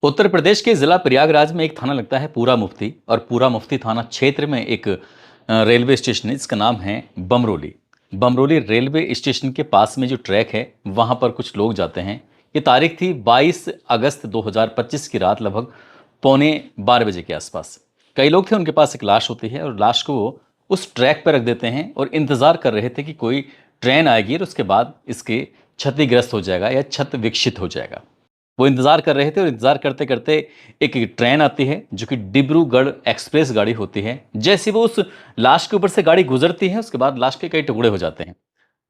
उत्तर प्रदेश के जिला प्रयागराज में एक थाना लगता है पूरा मुफ्ती। और पूरा मुफ्ती थाना क्षेत्र में एक रेलवे स्टेशन है जिसका नाम है बमरोली। बमरोली रेलवे स्टेशन के पास में जो ट्रैक है वहां पर कुछ लोग जाते हैं। ये तारीख थी 22 अगस्त 2025 की रात लगभग पौने 12 बजे के आसपास। कई लोग थे, उनके पास एक लाश होती है और लाश को वो उस ट्रैक पर रख देते हैं और इंतज़ार कर रहे थे कि कोई ट्रेन आएगी और उसके बाद इसके क्षतिग्रस्त हो जाएगा या क्षत विकसित हो जाएगा। वो इंतज़ार कर रहे थे और इंतज़ार करते करते एक ट्रेन आती है जो कि डिब्रूगढ़ एक्सप्रेस गाड़ी होती है। जैसे वो उस लाश के ऊपर से गाड़ी गुजरती है उसके बाद लाश के कई टुकड़े हो जाते हैं।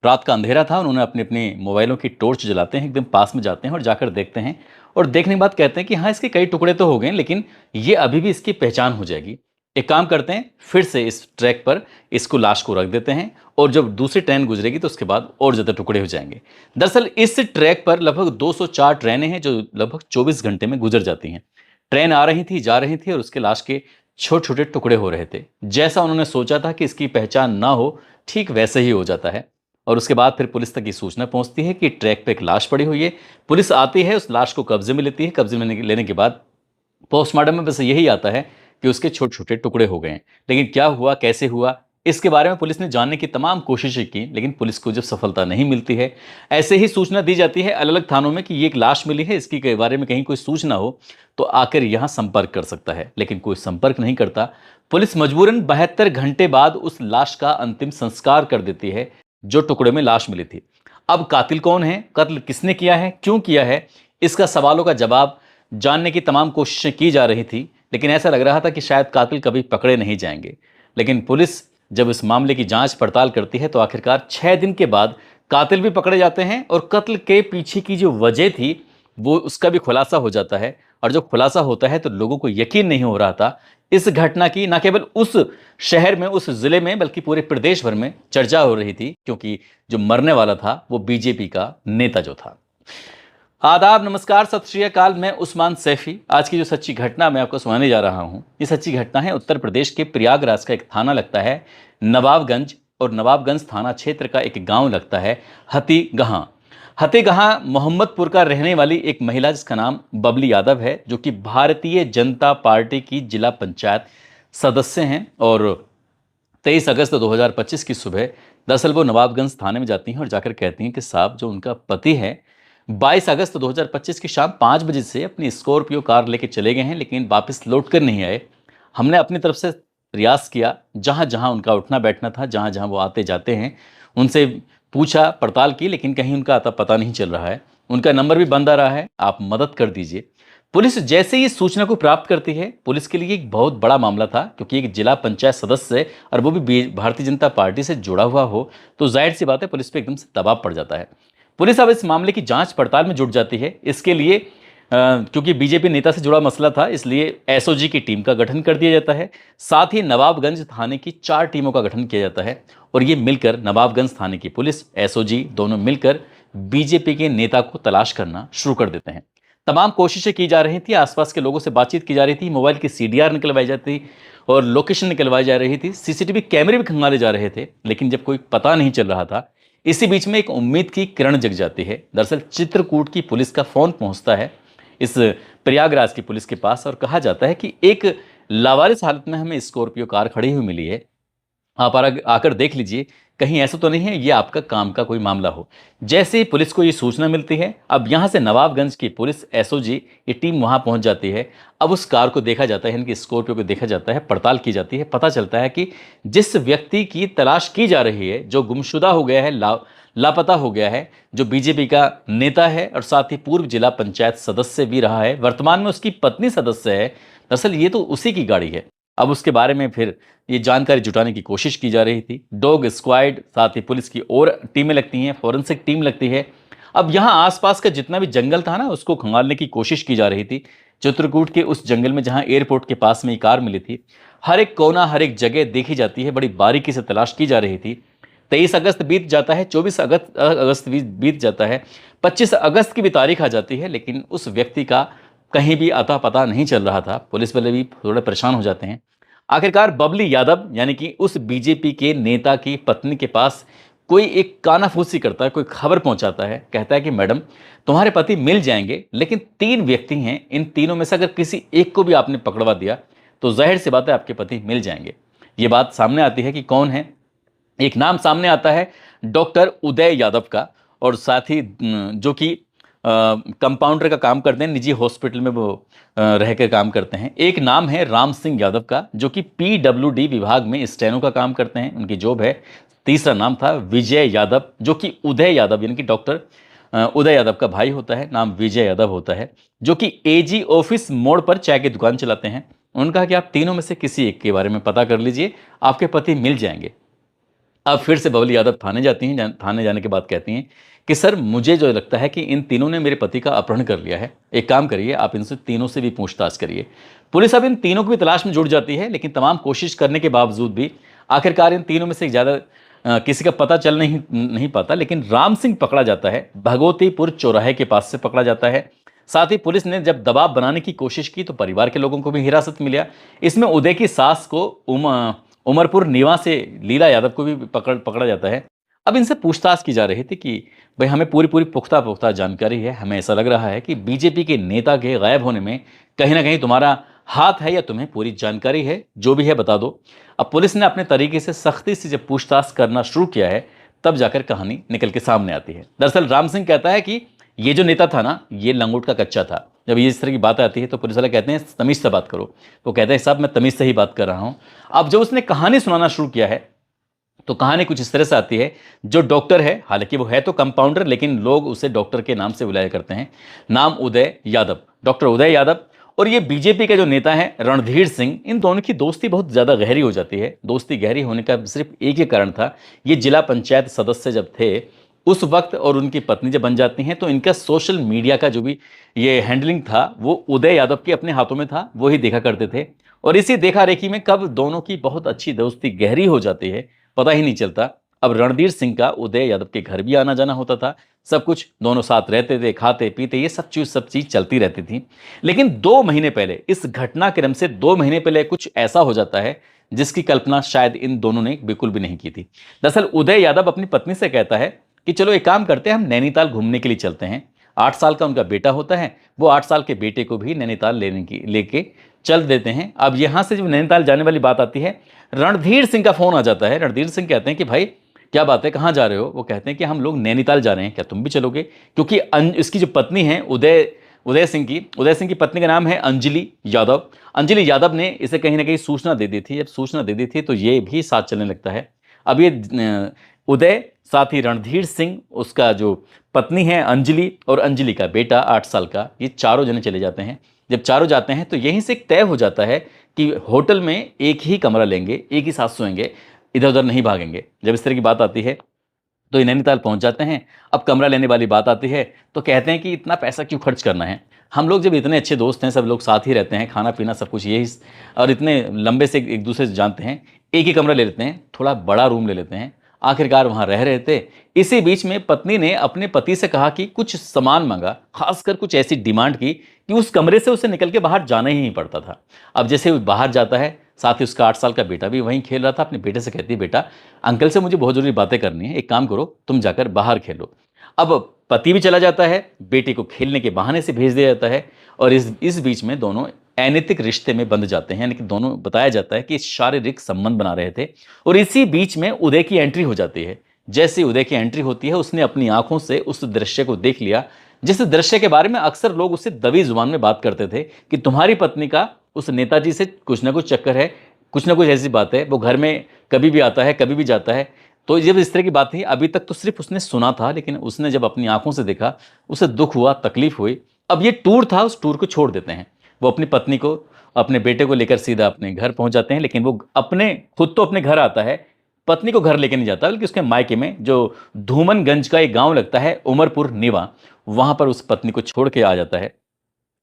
रात का अंधेरा था, उन्होंने अपने अपने मोबाइलों की टॉर्च जलाते हैं, एकदम पास में जाते हैं और जाकर देखते हैं। और देखने के बाद कहते हैं कि हाँ, इसके कई टुकड़े तो हो गए लेकिन ये अभी भी इसकी पहचान हो जाएगी। एक काम करते हैं, फिर से इस ट्रैक पर इसको लाश को रख देते हैं और जब दूसरी ट्रेन गुजरेगी तो उसके बाद और ज़्यादा टुकड़े हो जाएंगे। दरअसल इस ट्रैक पर लगभग 204 ट्रेनें हैं जो लगभग 24 घंटे में गुजर जाती हैं। ट्रेन आ रही थी, जा रही थी और उसके लाश के छोटे छोटे टुकड़े हो रहे थे। जैसा उन्होंने सोचा था कि इसकी पहचान ना हो, ठीक वैसे ही हो जाता है। और उसके बाद फिर पुलिस तक ये सूचना पहुंचती है कि ट्रैक पे एक लाश पड़ी हुई है। पुलिस आती है, उस लाश को कब्जे में लेती है। कब्जे में लेने के बाद पोस्टमार्टम में बस यही आता है कि उसके छोटे छोटे टुकड़े हो गए हैं। लेकिन क्या हुआ, कैसे हुआ, इसके बारे में पुलिस ने जानने की तमाम कोशिशें की लेकिन पुलिस को जब सफलता नहीं मिलती है, ऐसे ही सूचना दी जाती है अलग अलग थानों में कि ये एक लाश मिली है, इसकी के बारे में कहीं कोई सूचना हो तो आकर यहाँ संपर्क कर सकता है, लेकिन कोई संपर्क नहीं करता। पुलिस मजबूरन 72 घंटे बाद उस लाश का अंतिम संस्कार कर देती है जो टुकड़े में लाश मिली थी। अब कातिल कौन है, कत्ल किसने किया है, क्यों किया है, इसका सवालों का जवाब जानने की तमाम कोशिशें की जा रही थी लेकिन ऐसा लग रहा था कि शायद कातिल कभी पकड़े नहीं जाएंगे। लेकिन पुलिस जब इस मामले की जांच पड़ताल करती है तो आखिरकार 6 दिन के बाद कातिल भी पकड़े जाते हैं और कत्ल के पीछे की जो वजह थी वो उसका भी खुलासा हो जाता है। और जब खुलासा होता है तो लोगों को यकीन नहीं हो रहा था इस घटना की। न केवल उस शहर में, उस जिले में, बल्कि पूरे प्रदेश भर में चर्चा हो रही थी क्योंकि जो मरने वाला था वो बीजेपी का नेता जो था। आदाब, नमस्कार, सत श्री अकाल। मैं उस्मान सैफी। आज की जो सच्ची घटना मैं आपको सुनाने जा रहा हूं, ये सच्ची घटना है उत्तर प्रदेश के प्रयागराज का एक थाना लगता है नवाबगंज। और नवाबगंज थाना क्षेत्र का एक गांव लगता है हतीगहां। हतीगहां मोहम्मदपुर का रहने वाली एक महिला जिसका नाम बबली यादव है, जो कि भारतीय जनता पार्टी की जिला पंचायत सदस्य हैं। और 23 अगस्त 2025 की सुबह दरअसल वो नवाबगंज थाने में जाती हैं और जाकर कहती हैं कि साहब, जो उनका पति है 22 अगस्त 2025 की शाम 5 बजे से अपनी स्कॉर्पियो कार लेके चले गए हैं लेकिन वापस लौट कर नहीं आए। हमने अपनी तरफ से प्रयास किया, जहां जहां उनका उठना बैठना था, जहां जहां वो आते जाते हैं, उनसे पूछा, पड़ताल की, लेकिन कहीं उनका आता पता नहीं चल रहा है। उनका नंबर भी बंद आ रहा है, आप मदद कर दीजिए। पुलिस जैसे ही सूचना को प्राप्त करती है, पुलिस के लिए एक बहुत बड़ा मामला था क्योंकि एक जिला पंचायत सदस्य है और वो भी भारतीय जनता पार्टी से जुड़ा हुआ हो तो जाहिर सी बात है पुलिस पे एकदम से दबाव पड़ जाता है। पुलिस अब इस मामले की जांच पड़ताल में जुट जाती है। इसके लिए क्योंकि बीजेपी नेता से जुड़ा मसला था इसलिए एसओजी की टीम का गठन कर दिया जाता है। साथ ही नवाबगंज थाने की 4 टीमों का गठन किया जाता है और ये मिलकर नवाबगंज थाने की पुलिस, एसओजी दोनों मिलकर बीजेपी के नेता को तलाश करना शुरू कर देते हैं। तमाम कोशिशें की जा रही थी, आसपास के लोगों से बातचीत की जा रही थी, मोबाइल की सीडीआर निकलवाई जाती थी और लोकेशन निकलवाई जा रही थी, सीसीटीवी कैमरे भी खंगाले जा रहे थे, लेकिन जब कोई पता नहीं चल रहा था, इसी बीच में एक उम्मीद की किरण जग जाती है। दरअसल चित्रकूट की पुलिस का फोन पहुंचता है इस प्रयागराज की पुलिस के पास और कहा जाता है कि एक लावारिस हालत में हमें स्कॉर्पियो कार खड़ी हुई मिली है, आप आकर देख लीजिए, कहीं ऐसा तो नहीं है ये आपका काम का कोई मामला हो। जैसे ही पुलिस को ये सूचना मिलती है, अब यहाँ से नवाबगंज की पुलिस, एसओजी, ये टीम वहाँ पहुँच जाती है। अब उस कार को देखा जाता है, इनकी स्कॉर्पियो को देखा जाता है, पड़ताल की जाती है। पता चलता है कि जिस व्यक्ति की तलाश की जा रही है, जो गुमशुदा हो गया है, लापता हो गया है, जो बीजेपी का नेता है और साथ ही पूर्व जिला पंचायत सदस्य भी रहा है, वर्तमान में उसकी पत्नी सदस्य है, दरअसल ये तो उसी की गाड़ी है। अब उसके बारे में फिर ये जानकारी जुटाने की कोशिश की जा रही थी। डॉग स्क्वाड, साथ ही पुलिस की और टीमें लगती हैं, फॉरेंसिक टीम लगती है। अब यहाँ आसपास का जितना भी जंगल था ना, उसको खंगालने की कोशिश की जा रही थी। चित्रकूट के उस जंगल में जहाँ एयरपोर्ट के पास में ये कार मिली थी, हर एक कोना, हर एक जगह देखी जाती है, बड़ी बारीकी से तलाश की जा रही थी। 23 अगस्त बीत जाता है, 24 अगस्त बीत जाता है, 25 अगस्त की भी तारीख आ जाती है, लेकिन उस व्यक्ति का कहीं भी अता पता नहीं चल रहा था। पुलिस वाले भी थोड़े परेशान हो जाते हैं। आखिरकार बबली यादव यानी कि उस बीजेपी के नेता की पत्नी के पास कोई एक कानाफूसी करता है, कोई खबर पहुंचाता है, कहता है कि मैडम तुम्हारे पति मिल जाएंगे, लेकिन 3 व्यक्ति हैं, इन तीनों में से अगर किसी एक को भी आपने पकड़वा दिया तो जाहिर सी बात है आपके पति मिल जाएंगे। ये बात सामने आती है कि कौन है। एक नाम सामने आता है डॉक्टर उदय यादव का, और साथ ही जो कि कंपाउंडर का काम करते हैं, निजी हॉस्पिटल में वो रह कर काम करते हैं। एक नाम है राम सिंह यादव का, जो कि PWD विभाग में स्टेनो का काम करते हैं, उनकी जॉब है। तीसरा नाम था विजय यादव, जो कि उदय यादव यानी कि डॉक्टर उदय यादव का भाई होता है, नाम विजय यादव होता है, जो कि AG ऑफिस मोड़ पर चाय की दुकान चलाते हैं। उन्होंने कहा कि आप तीनों में से किसी एक के बारे में पता कर लीजिए, आपके पति मिल जाएंगे। अब फिर से बबली यादव थाने जाती हैं। थाने जाने के बाद कहती हैं कि सर मुझे जो लगता है कि इन तीनों ने मेरे पति का अपहरण कर लिया है, एक काम करिए आप इनसे तीनों से भी पूछताछ करिए। पुलिस अब इन तीनों की भी तलाश में जुट जाती है, लेकिन तमाम कोशिश करने के बावजूद भी आखिरकार इन तीनों में से ज़्यादा किसी का पता चल नहीं पाता। लेकिन राम सिंह पकड़ा जाता है, भगवतीपुर चौराहे के पास से पकड़ा जाता है। साथ ही पुलिस ने जब दबाव बनाने की कोशिश की तो परिवार के लोगों को भी हिरासत मिला। इसमें उदय की सास को उमरपुर नीवा से लीला यादव को भी पकड़ा जाता है। अब इनसे पूछताछ की जा रही थी कि भाई हमें पूरी पुख्ता जानकारी है, हमें ऐसा लग रहा है कि बीजेपी के नेता के गायब होने में कहीं ना कहीं तुम्हारा हाथ है या तुम्हें पूरी जानकारी है, जो भी है बता दो। अब पुलिस ने अपने तरीके से सख्ती से जब पूछताछ करना शुरू किया है, तब जाकर कहानी निकल के सामने आती है। दरअसल राम सिंह कहता है कि ये जो नेता था ना, ये लंगोट का कच्चा था। जब ये इस तरह की बात आती है तो पुलिस वाले कहते हैं तमीज़ से बात करो। वो कहते हैं साहब मैं तमीज़ से ही बात कर रहा हूँ। अब जब उसने कहानी सुनाना शुरू किया है तो कहानी कुछ इस तरह से आती है। जो डॉक्टर है, हालांकि वो है तो कंपाउंडर, लेकिन लोग उसे डॉक्टर के नाम से बुलाया करते हैं। नाम उदय यादव, डॉक्टर उदय यादव, और ये बीजेपी के जो नेता हैं रणधीर सिंह, इन दोनों की दोस्ती बहुत ज़्यादा गहरी हो जाती है। दोस्ती गहरी होने का सिर्फ एक ही कारण था, ये जिला पंचायत सदस्य जब थे उस वक्त और उनकी पत्नी जब बन जाती हैं तो इनका सोशल मीडिया का जो भी ये हैंडलिंग था वो उदय यादव के अपने हाथों में था, वो ही देखा करते थे। और इसी देखा रेखी में कब दोनों की बहुत अच्छी दोस्ती गहरी हो जाती है पता ही नहीं चलता। अब रणधीर सिंह का उदय यादव के घर भी आना जाना होता था, सब कुछ, दोनों साथ रहते थे, खाते पीते, ये सब चीज़ चलती रहती थी। लेकिन 2 महीने पहले, इस घटनाक्रम से 2 महीने पहले कुछ ऐसा हो जाता है जिसकी कल्पना शायद इन दोनों ने बिल्कुल भी नहीं की थी। दरअसल उदय यादव अपनी पत्नी से कहता है कि चलो एक काम करते हैं, हम नैनीताल घूमने के लिए चलते हैं। 8 साल का उनका बेटा होता है, वो 8 साल के बेटे को भी नैनीताल लेके चल देते हैं। अब यहाँ से जब नैनीताल जाने वाली बात आती है, रणधीर सिंह का फोन आ जाता है। रणधीर सिंह कहते हैं कि भाई क्या बात है, कहाँ जा रहे हो? वो कहते हैं कि हम लोग नैनीताल जा रहे हैं, क्या तुम भी चलोगे? क्योंकि इसकी जो पत्नी है उदय सिंह की पत्नी का नाम है अंजलि यादव। अंजलि यादव ने इसे कहीं ना कहीं सूचना दे दी थी। जब सूचना दे दी थी तो ये भी साथ चलने लगता है। अब ये उदय, साथ ही रणधीर सिंह, उसका जो पत्नी है अंजलि, और अंजलि का बेटा 8 साल का, ये चारों जने चले जाते हैं। जब चारों जाते हैं तो यहीं से तय हो जाता है कि होटल में एक ही कमरा लेंगे, एक ही साथ सोएंगे, इधर उधर नहीं भागेंगे। जब इस तरह की बात आती है तो ये नैनीताल पहुंच जाते हैं। अब कमरा लेने वाली बात आती है तो कहते हैं कि इतना पैसा क्यों खर्च करना है, हम लोग जब इतने अच्छे दोस्त हैं, सब लोग साथ ही रहते हैं, खाना पीना सब कुछ यही, और इतने लंबे से एक दूसरे से जानते हैं, एक ही कमरा ले लेते हैं, थोड़ा बड़ा रूम ले लेते हैं। आखिरकार वहाँ रह रहे थे। इसी बीच में पत्नी ने अपने पति से कहा कि कुछ सामान मांगा, खासकर कुछ ऐसी डिमांड की कि उस कमरे से उसे निकल के बाहर जाना ही नहीं पड़ता था। अब जैसे वो बाहर जाता है, साथ ही उसका 8 साल का बेटा भी वहीं खेल रहा था। अपने बेटे से कहती है, बेटा अंकल से मुझे बहुत ज़रूरी बातें करनी है, एक काम करो तुम जाकर बाहर खेलो। अब पति भी चला जाता है, बेटे को खेलने के बहाने से भेज दिया जाता है, और इस बीच में दोनों अनैतिक रिश्ते में बंध जाते हैं। लेकिन दोनों, बताया जाता है कि शारीरिक संबंध बना रहे थे। और इसी बीच में उदय की एंट्री हो जाती है। जैसे उदय की एंट्री होती है, उसने अपनी आंखों से उस दृश्य को देख लिया, जिस दृश्य के बारे में अक्सर लोग उससे दबी जुबान में बात करते थे कि तुम्हारी पत्नी का उस नेताजी से कुछ ना कुछ चक्कर है, कुछ ना कुछ ऐसी बात है, वो घर में कभी भी आता है, कभी भी जाता है। तो जब इस तरह की बात थी, अभी तक तो सिर्फ उसने सुना था, लेकिन उसने जब अपनी आंखों से देखा, उसे दुख हुआ, तकलीफ हुई। अब ये टूर था, उस टूर को छोड़ देते हैं। वो अपनी पत्नी को, अपने बेटे को लेकर सीधा अपने घर पहुंच जाते हैं। लेकिन वो खुद तो अपने घर आता है, पत्नी को घर लेकर नहीं जाता, बल्कि उसके मायके में, जो धूमनगंज का एक गांव लगता है उमरपुर नीवा, वहां पर उस पत्नी को छोड़ के आ जाता है।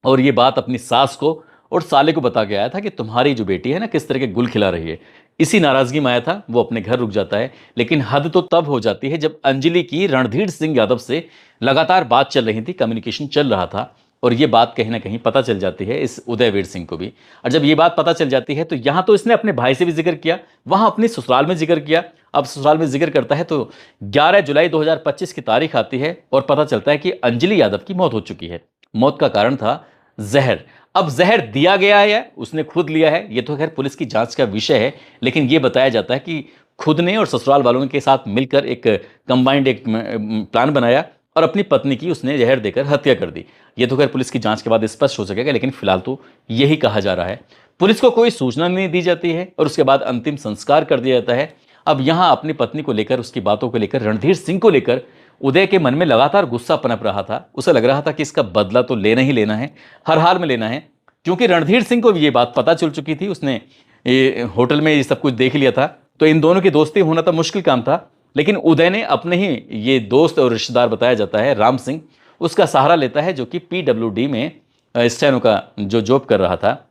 और ये बात अपनी सास को और साले को बता के आया था कि तुम्हारी जो बेटी है ना, किस तरह के गुल खिला रही है। इसी नाराजगी में आया था, वो अपने घर रुक जाता है। लेकिन हद तो तब हो जाती है जब अंजलि की रणधीर सिंह यादव से लगातार बात चल रही थी, कम्युनिकेशन चल रहा था। और ये बात कहीं ना कहीं पता चल जाती है इस उदयवीर सिंह को भी। और जब ये बात पता चल जाती है तो यहाँ तो इसने अपने भाई से भी जिक्र किया, वहाँ अपनी ससुराल में जिक्र किया। अब ससुराल में जिक्र करता है तो 11 जुलाई 2025 की तारीख आती है और पता चलता है कि अंजलि यादव की मौत हो चुकी है। मौत का कारण था जहर। अब जहर दिया गया है, उसने खुद लिया है, ये तो खैर पुलिस की जांच का विषय है, लेकिन ये बताया जाता है कि खुद ने और ससुराल वालों के साथ मिलकर एक कंबाइंड एक प्लान बनाया और अपनी पत्नी की उसने जहर देकर हत्या कर दी। ये तो खैर पुलिस की जांच के बाद स्पष्ट हो सकेगा, लेकिन फिलहाल तो यही कहा जा रहा है। पुलिस को कोई सूचना नहीं दी जाती है और उसके बाद अंतिम संस्कार कर दिया जाता है। अब यहां अपनी पत्नी को लेकर, उसकी बातों को लेकर, रणधीर सिंह को लेकर उदय के मन में लगातार गुस्सा पनप रहा था। उसे लग रहा था कि इसका बदला तो लेना ही लेना है, हर हाल में लेना है, क्योंकि रणधीर सिंह को भी ये बात पता चल चुकी थी। उसने ये होटल में ये सब कुछ देख लिया था, तो इन दोनों की दोस्ती होना तो मुश्किल काम था। लेकिन उदय ने अपने ही ये दोस्त और रिश्तेदार बताया जाता है राम सिंह, उसका सहारा लेता है, जो कि PWD में स्टेनो का जो जॉब कर रहा था,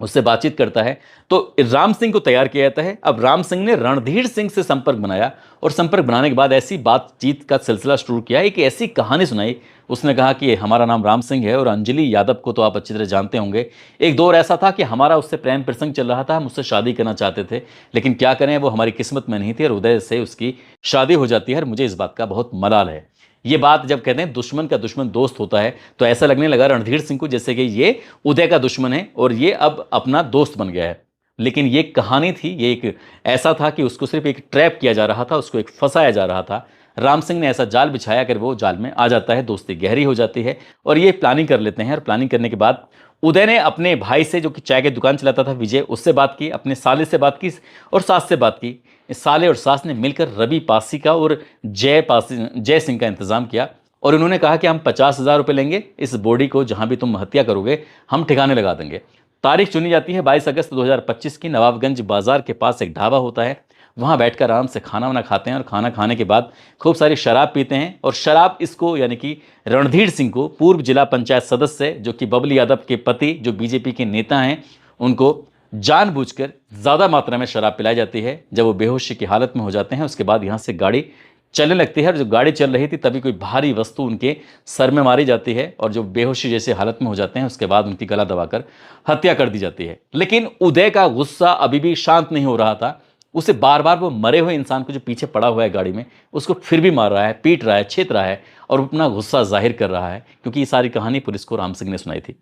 उससे बातचीत करता है। तो राम सिंह को तैयार किया जाता है। अब राम सिंह ने रणधीर सिंह से संपर्क बनाया और संपर्क बनाने के बाद ऐसी बातचीत का सिलसिला शुरू किया, एक ऐसी कहानी सुनाई। उसने कहा कि हमारा नाम राम सिंह है और अंजलि यादव को तो आप अच्छी तरह जानते होंगे। एक दौर ऐसा था कि हमारा उससे प्रेम प्रसंग चल रहा था, हम उससे शादी करना चाहते थे, लेकिन क्या करें, वो हमारी किस्मत में नहीं थी और उदय से उसकी शादी हो जाती है और मुझे इस बात का बहुत मलाल है। ये बात जब कहते हैं दुश्मन का दुश्मन दोस्त होता है, तो ऐसा लगने लगा रणधीर सिंह को जैसे कि ये उदय का दुश्मन है और ये अब अपना दोस्त बन गया है। लेकिन ये कहानी थी, ये एक ऐसा था कि उसको सिर्फ एक ट्रैप किया जा रहा था, उसको एक फंसाया जा रहा था। राम सिंह ने ऐसा जाल बिछाया कर वो जाल में आ जाता है, दोस्ती गहरी हो जाती है और ये प्लानिंग कर लेते हैं। और प्लानिंग करने के बाद उदय ने अपने भाई से, जो कि चाय की दुकान चलाता था, विजय, उससे बात की, अपने साले से बात की और सास से बात की। इस साले और सास ने मिलकर रवि पासी का और जय सिंह का इंतजाम किया और उन्होंने कहा कि हम 50,000 रुपये लेंगे, इस बॉडी को जहां भी तुम हत्या करोगे हम ठिकाने लगा देंगे। तारीख चुनी जाती है 22 अगस्त 2025 की। नवाबगंज बाजार के पास एक ढाबा होता है, वहां बैठकर आराम से खाना वाना खाते हैं और खाना खाने के बाद खूब सारी शराब पीते हैं। और शराब इसको, यानी कि रणधीर सिंह को, पूर्व जिला पंचायत सदस्य जो कि बबली यादव के पति, जो बीजेपी के नेता हैं, उनको जानबूझकर ज़्यादा मात्रा में शराब पिलाई जाती है। जब वो बेहोशी की हालत में हो जाते हैं, उसके बाद यहाँ से गाड़ी चलने लगती है और जब गाड़ी चल रही थी तभी कोई भारी वस्तु उनके सर में मारी जाती है और जो बेहोशी जैसे हालत में हो जाते हैं, उसके बाद उनकी गला दबाकर हत्या कर दी जाती है। लेकिन उदय का गुस्सा अभी भी शांत नहीं हो रहा था। उसे बार बार वो मरे हुए इंसान को जो पीछे पड़ा हुआ है गाड़ी में, उसको फिर भी मार रहा है, पीट रहा है, छेत रहा है और अपना गुस्सा जाहिर कर रहा है, क्योंकि ये सारी कहानी पुलिस को राम सिंह ने सुनाई थी।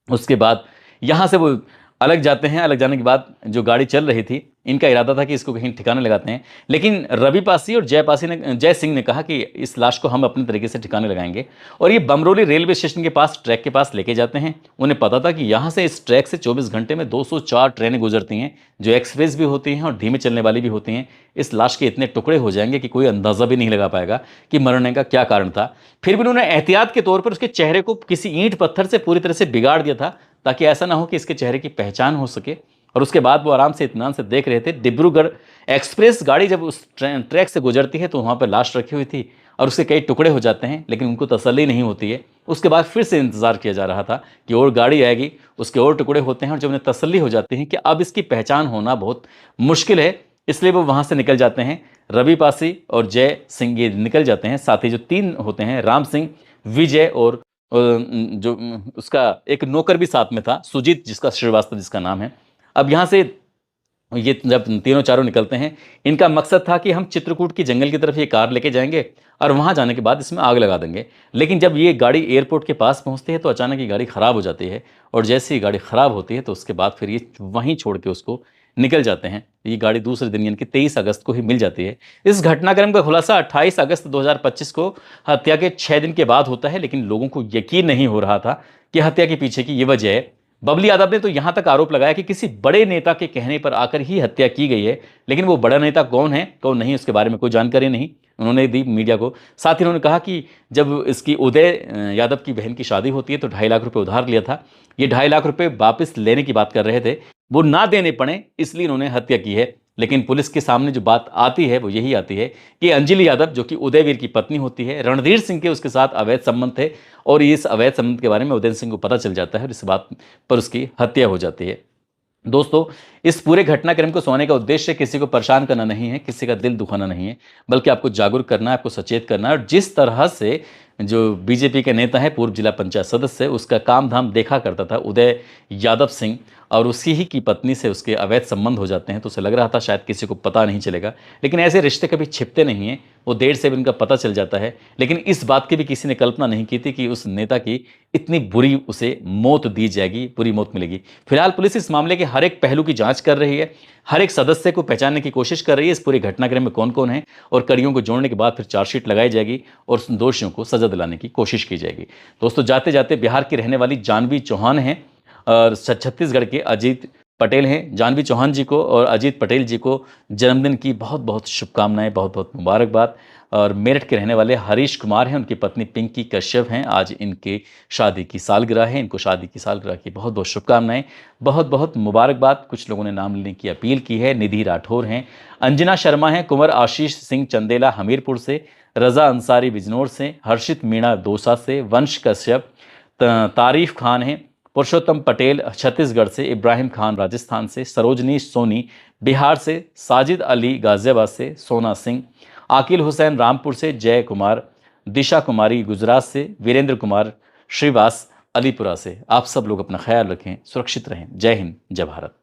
उसके बाद यहाँ से वो अलग जाते हैं। अलग जाने के बाद जो गाड़ी चल रही थी, इनका इरादा था कि इसको कहीं ठिकाने लगाते हैं, लेकिन रवि पासी और जय सिंह ने कहा कि इस लाश को हम अपने तरीके से ठिकाने लगाएंगे और ये बमरोली रेलवे स्टेशन के पास, ट्रैक के पास लेके जाते हैं। उन्हें पता था कि यहाँ से, इस ट्रैक से 24 घंटे में 204 ट्रेनें गुजरती हैं, जो एक्सप्रेस भी होती हैं और धीमे चलने वाली भी होती हैं। इस लाश के इतने टुकड़े हो जाएंगे कि कोई अंदाजा भी नहीं लगा पाएगा कि मरने का क्या कारण था। फिर भी उन्होंने एहतियात के तौर पर उसके चेहरे को किसी ईंट पत्थर से पूरी तरह से बिगाड़ दिया था, ताकि ऐसा ना हो कि इसके चेहरे की पहचान हो सके। और उसके बाद वो आराम से इत्मीनान से देख रहे थे। डिब्रूगढ़ एक्सप्रेस गाड़ी जब उस ट्रैक से गुजरती है तो वहाँ पर लाश रखी हुई थी और उसके कई टुकड़े हो जाते हैं, लेकिन उनको तसल्ली नहीं होती है। उसके बाद फिर से इंतजार किया जा रहा था कि और गाड़ी आएगी, उसके और टुकड़े होते हैं और जब उन्हें तसल्ली हो जाती है कि अब इसकी पहचान होना बहुत मुश्किल है, इसलिए वो वहाँ से निकल जाते हैं। रवि पासी और जय सिंह ये निकल जाते हैं, साथ ही जो तीन होते हैं, राम सिंह, विजय और जो उसका एक नौकर भी साथ में था, सुजीत, जिसका श्रीवास्तव जिसका नाम है। अब यहाँ से ये जब तीनों चारों निकलते हैं, इनका मकसद था कि हम चित्रकूट की जंगल की तरफ ये कार लेके जाएंगे और वहाँ जाने के बाद इसमें आग लगा देंगे। लेकिन जब ये गाड़ी एयरपोर्ट के पास पहुँचती है तो अचानक ये गाड़ी ख़राब हो जाती है और जैसे ही गाड़ी ख़राब होती है तो उसके बाद फिर ये वहीं छोड़ के उसको निकल जाते हैं। ये गाड़ी दूसरे दिन यानी कि 23 अगस्त को ही मिल जाती है। इस घटनाक्रम का खुलासा 28 अगस्त 2025 को हत्या के 6 दिन के बाद होता है, लेकिन लोगों को यकीन नहीं हो रहा था कि हत्या के पीछे की ये वजह है। बबली यादव ने तो यहां तक आरोप लगाया कि किसी बड़े नेता के कहने पर आकर ही हत्या की गई है, लेकिन वो बड़ा नेता कौन है कौन नहीं, उसके बारे में कोई जानकारी नहीं उन्होंने दी मीडिया को। साथ ही उन्होंने कहा कि जब इसकी उदय यादव की बहन की शादी होती है तो 2.5 लाख रुपए उधार लिया था। ये 2.5 लाख रुपए वापस लेने की बात कर रहे थे, वो ना देने पड़े इसलिए इन्होंने हत्या की है। लेकिन पुलिस के सामने जो बात आती है वो यही आती है कि अंजलि यादव, जो कि उदयवीर की पत्नी होती है, रणधीर सिंह के उसके साथ अवैध संबंध थे और इस अवैध संबंध के बारे में उदय सिंह को पता चल जाता है और इस बात पर उसकी हत्या हो जाती है। दोस्तों, इस पूरे घटनाक्रम को सुनाने का उद्देश्य किसी को परेशान करना नहीं है, किसी का दिल दुखाना नहीं है, बल्कि आपको जागरूक करना है, आपको सचेत करना है। और जिस तरह से जो बीजेपी के नेता है, पूर्व जिला पंचायत सदस्य, उसका काम धाम देखा करता था उदय यादव सिंह, और उसी ही की पत्नी से उसके अवैध संबंध हो जाते हैं। तो उसे लग रहा था शायद किसी को पता नहीं चलेगा, लेकिन ऐसे रिश्ते कभी छिपते नहीं हैं, वो देर से भी उनका पता चल जाता है। लेकिन इस बात की भी किसी ने कल्पना नहीं की थी कि उस नेता की इतनी बुरी उसे मौत दी जाएगी, बुरी मौत मिलेगी। फिलहाल पुलिस इस मामले के हर एक पहलू की जांच कर रही है, हर एक सदस्य को पहचानने की कोशिश कर रही है, इस पूरे घटनाक्रम में कौन कौन है, और कड़ियों को जोड़ने के बाद फिर चार्जशीट लगाई जाएगी और दोषियों को सजा दिलाने की कोशिश की जाएगी। दोस्तों, जाते जाते बिहार की रहने वाली जानवी चौहान हैं और छत्तीसगढ़ के अजीत पटेल हैं। जानवी चौहान जी को और अजीत पटेल जी को जन्मदिन की बहुत बहुत शुभकामनाएं, बहुत बहुत मुबारकबाद। और मेरठ के रहने वाले हरीश कुमार हैं, उनकी पत्नी पिंकी कश्यप हैं। आज इनके शादी की सालगिरह है, इनको शादी की सालगिरह की बहुत बहुत शुभकामनाएं, बहुत बहुत मुबारकबाद। कुछ लोगों ने नाम लेने की अपील की है। निधि राठौर हैं, अंजना शर्मा हैं, कुंवर आशीष सिंह चंदेला हमीरपुर से, रजा अंसारी बिजनौर से, हर्षित मीणा दौसा से, वंश कश्यप, तारीफ खान हैं, पुरुषोत्तम पटेल छत्तीसगढ़ से, इब्राहिम खान राजस्थान से, सरोजनी सोनी बिहार से, साजिद अली गाजियाबाद से, सोना सिंह, आकिल हुसैन रामपुर से, जय कुमार, दिशा कुमारी गुजरात से, वीरेंद्र कुमार श्रीवास अलीपुरा से। आप सब लोग अपना ख्याल रखें, सुरक्षित रहें। जय हिंद, जय भारत।